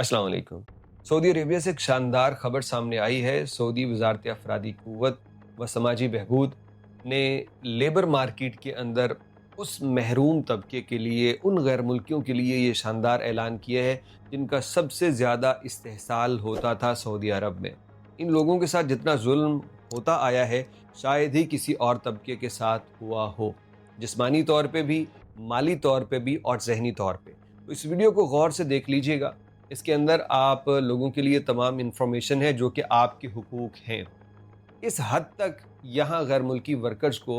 अस्सलाम वालेकुम। Saudi Arabia से एक शानदार खबर सामने आई है। सऊदी वजारत अफरादी क़ुव्वत व समाजी बहबूद ने लेबर मार्केट के अंदर उस महरूम तबके के लिए, उन गैर मुल्कियों के लिए ये शानदार ऐलान किया है जिनका सबसे ज़्यादा इस्तेहसाल होता था सऊदी अरब में। इन लोगों के साथ जितना जुल्म होता आया है शायद ही किसी और तबके के साथ हुआ हो, जिस्मानी तौर पे भी, माली तौर पे भी और ज़हनी तौर पे। तो इस वीडियो को गौर से देख लीजिएगा। इसके अंदर आप लोगों के लिए तमाम इन्फॉर्मेशन है जो कि आपके हुकूक हैं। इस हद तक यहाँ गैर मुल्की वर्कर्स को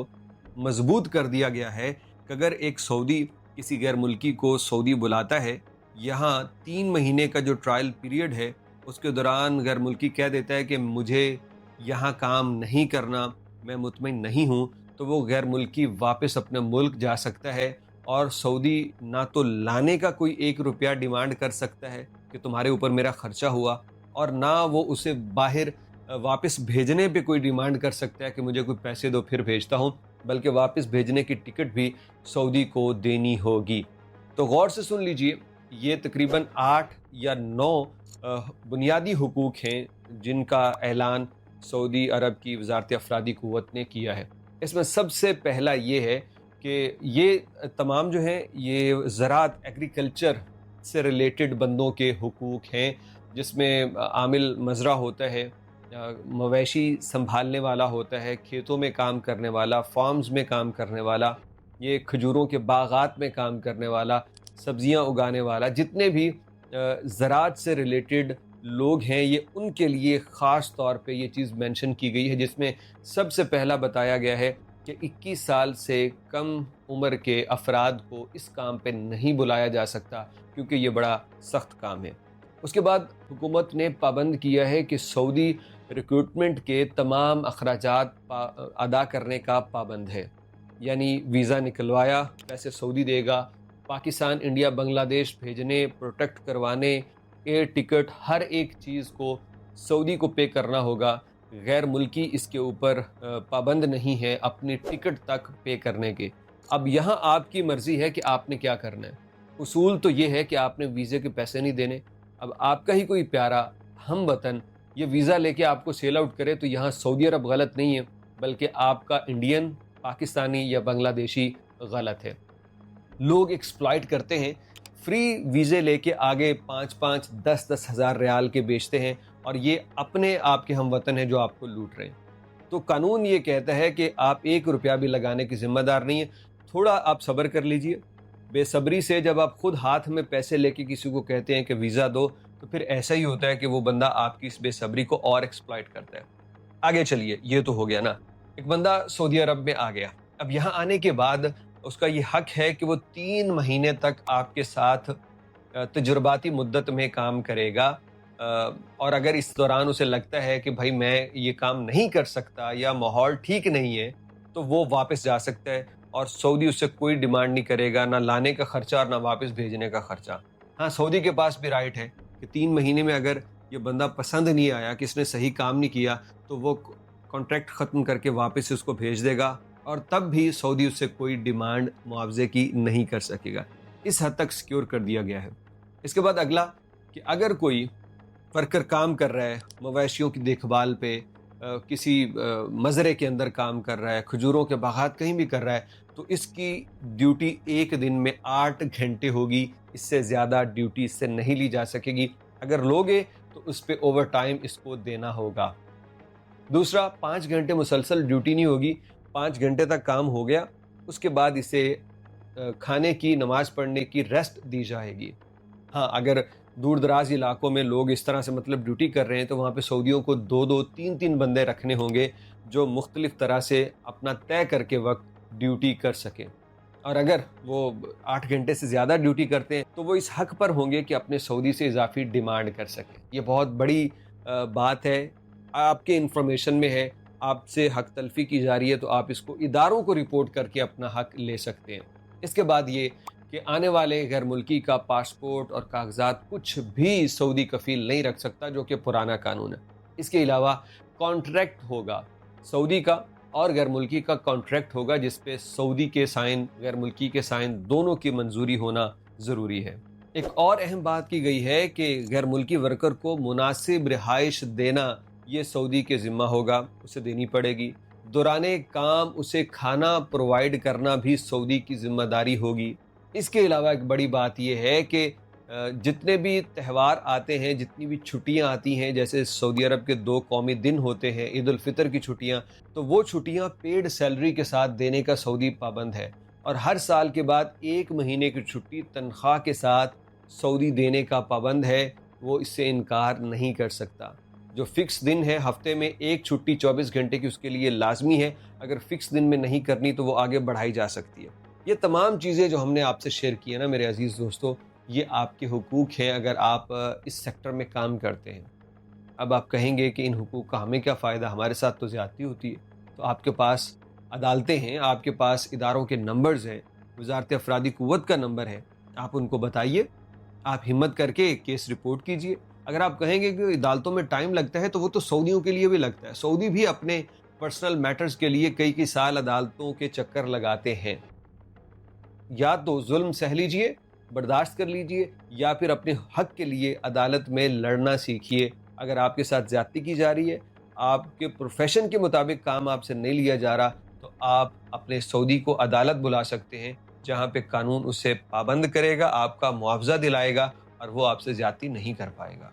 मजबूत कर दिया गया है कि अगर एक सऊदी किसी गैर मुल्की को सऊदी बुलाता है, यहाँ 3 महीने का जो ट्रायल पीरियड है उसके दौरान गैर मुल्की कह देता है कि मुझे यहाँ काम नहीं करना, मैं मुतमईन नहीं हूँ, तो वो गैर मुल्की वापस अपने मुल्क जा सकता है और सऊदी ना तो लाने का कोई 1 रुपया डिमांड कर सकता है कि तुम्हारे ऊपर मेरा खर्चा हुआ, और ना वो उसे बाहर वापस भेजने पे कोई डिमांड कर सकता है कि मुझे कोई पैसे दो फिर भेजता हूँ, बल्कि वापस भेजने की टिकट भी सऊदी को देनी होगी। तो गौर से सुन लीजिए, ये तकरीबन 8 या 9 बुनियादी हुकूक हैं जिनका ऐलान सऊदी अरब की वजारत अफरादी क़ुव्वत ने किया है। इसमें सबसे पहला ये है कि ये तमाम जो हैं ये ज़राअत एग्रीकल्चर से रिलेटेड बंदों के हुकूक हैं, जिसमें आमिल मज़रा होता है, मवेशी संभालने वाला होता है, खेतों में काम करने वाला, फार्म्स में काम करने वाला, ये खजूरों के बागात में काम करने वाला, सब्जियां उगाने वाला, जितने भी ज़राअत से रिलेटेड लोग हैं, ये उनके लिए ख़ास तौर पे ये चीज़ मेंशन की गई है, जिसमें सबसे पहला बताया गया है कि 21 साल से कम उम्र के अफराद को इस काम पे नहीं बुलाया जा सकता क्योंकि ये बड़ा सख्त काम है। उसके बाद हुकूमत ने पाबंद किया है कि सऊदी रिक्रूटमेंट के तमाम अखराजात अदा करने का पाबंद है, यानी वीज़ा निकलवाया पैसे सऊदी देगा, पाकिस्तान, इंडिया, बांग्लादेश भेजने, प्रोटेक्ट करवाने, एयर टिकट, हर एक चीज़ को सऊदी को पे करना होगा। गैर मुल्की इसके ऊपर पाबंद नहीं है अपनी टिकट तक पे करने के। अब यहाँ आपकी मर्ज़ी है कि आपने क्या करना है। उसूल तो ये है कि आपने वीज़े के पैसे नहीं देने। अब आपका ही कोई प्यारा हम वतन ये वीज़ा लेके आपको सेल आउट करे तो यहाँ सऊदी अरब गलत नहीं है, बल्कि आपका इंडियन, पाकिस्तानी या बांग्लादेशी गलत है। लोग एक्सप्लॉइट करते हैं, फ्री वीज़े लेके आगे 5-5, 10-10 हज़ार रियाल के बेचते हैं, और ये अपने आपके हम वतन हैं जो आपको लूट रहे हैं। तो कानून ये कहता है कि आप 1 रुपया भी लगाने की ज़िम्मेदार नहीं है। थोड़ा आप सब्र कर लीजिए। बेसब्री से जब आप खुद हाथ में पैसे लेके किसी को कहते हैं कि वीज़ा दो, तो फिर ऐसा ही होता है कि वो बंदा आपकी इस बेसब्री को और एक्सप्लॉइट करता है। आगे चलिए, ये तो हो गया ना, एक बंदा सऊदी अरब में आ गया। अब यहाँ आने के बाद उसका ये हक है कि वो 3 महीने तक आपके साथ तजुर्बाती मुद्दत में काम करेगा, और अगर इस दौरान उसे लगता है कि भाई मैं ये काम नहीं कर सकता या माहौल ठीक नहीं है, तो वो वापस जा सकता है और सऊदी उससे कोई डिमांड नहीं करेगा, ना लाने का खर्चा और ना वापस भेजने का खर्चा। हाँ, सऊदी के पास भी राइट है कि 3 महीने में अगर ये बंदा पसंद नहीं आया कि इसने सही काम नहीं किया, तो वो कॉन्ट्रैक्ट ख़त्म करके वापस उसको भेज देगा, और तब भी सऊदी उससे कोई डिमांड मुआवजे की नहीं कर सकेगा। इस हद तक सिक्योर कर दिया गया है। इसके बाद अगला कि अगर कोई वर्कर काम कर रहा है मवेशियों की देखभाल पे, किसी मज़रे के अंदर काम कर रहा है, खजूरों के बागात कहीं भी कर रहा है, तो इसकी ड्यूटी एक दिन में 8 घंटे होगी। इससे ज़्यादा ड्यूटी इससे नहीं ली जा सकेगी। अगर लोगे तो उस पर ओवर टाइम इसको देना होगा। दूसरा, 5 घंटे मुसलसल ड्यूटी नहीं होगी। 5 घंटे तक काम हो गया, उसके बाद इसे खाने की, नमाज पढ़ने की रेस्ट दी जाएगी। हाँ, अगर दूर दराज इलाकों में लोग इस तरह से मतलब ड्यूटी कर रहे हैं, तो वहाँ पे सऊदियों को 2-2, 3-3 बंदे रखने होंगे जो मुख्तलिफ तरह से अपना तय करके वक्त ड्यूटी कर सकें। और अगर वो 8 घंटे से ज़्यादा ड्यूटी करते हैं तो वो इस हक पर होंगे कि अपने सऊदी से इजाफी डिमांड कर सकें। ये बहुत बड़ी बात है, आपके इंफॉर्मेशन में है, आपसे हक तलफी की जा रही है, तो आप इसको इदारों को रिपोर्ट करके अपना हक ले सकते हैं। इसके बाद ये कि आने वाले गैर मुल्की का पासपोर्ट और कागजात कुछ भी सऊदी कफील नहीं रख सकता, जो कि पुराना कानून है। इसके अलावा कॉन्ट्रैक्ट होगा सऊदी का और गैर मुल्की का कॉन्ट्रैक्ट होगा, जिस पे सऊदी के साइन, गैर मुल्की के साइन दोनों की मंजूरी होना ज़रूरी है। ایک اور اہم بات کی گئی ہے کہ غیر ملکی ورکر کو مناسب رہائش دینا یہ سعودی کے ذمہ ہوگا، اسے دینی پڑے گی۔ دوران کام اسے کھانا پرووائڈ کرنا بھی سعودی کی ذمہ داری ہوگی۔ اس کے علاوہ ایک بڑی بات یہ ہے کہ جتنے بھی تہوار آتے ہیں، جتنی بھی چھٹیاں آتی ہیں، جیسے سعودی عرب کے 2 قومی دن ہوتے ہیں، عید الفطر کی چھٹیاں، تو وہ چھٹیاں پیڈ سیلری کے ساتھ دینے کا سعودی پابند ہے، اور ہر سال کے بعد 1 مہینے کی چھٹی تنخواہ کے ساتھ سعودی دینے کا پابند ہے، وہ اس سے انکار نہیں کر سکتا۔ جو فکس دن ہے، ہفتے میں ایک چھٹی 24 گھنٹے کی اس کے لیے لازمی ہے، اگر فکس دن میں نہیں کرنی تو وہ آگے بڑھائی جا سکتی ہے۔ یہ تمام چیزیں جو ہم نے آپ سے شیئر کی ہیں نا میرے عزیز دوستو، یہ آپ کے حقوق ہیں اگر آپ اس سیکٹر میں کام کرتے ہیں۔ اب آپ کہیں گے کہ ان حقوق کا ہمیں کیا فائدہ، ہمارے ساتھ تو زیادتی ہوتی ہے، تو آپ کے پاس عدالتیں ہیں، آپ کے پاس اداروں کے نمبرز ہیں، وزارت افرادی قوت کا نمبر ہے، آپ ان کو بتائیے، آپ ہمت کر کے کیس رپورٹ کیجئے۔ اگر آپ کہیں گے کہ عدالتوں میں ٹائم لگتا ہے تو وہ تو سعودیوں کے لیے بھی لگتا ہے، سعودی بھی اپنے پرسنل میٹرز کے لیے کئی کئی سال عدالتوں کے چکر لگاتے ہیں۔ یا تو ظلم سہ لیجئے، برداشت کر لیجئے، یا پھر اپنے حق کے لیے عدالت میں لڑنا سیکھیے۔ اگر آپ کے ساتھ زیادتی کی جا رہی ہے، آپ کے پروفیشن کے مطابق کام آپ سے نہیں لیا جا رہا، تو آپ اپنے سعودی کو عدالت بلا سکتے ہیں، جہاں پہ قانون اسے پابند کرے گا، آپ کا معاوضہ دلائے گا، اور وہ آپ سے زیادتی نہیں کر پائے گا۔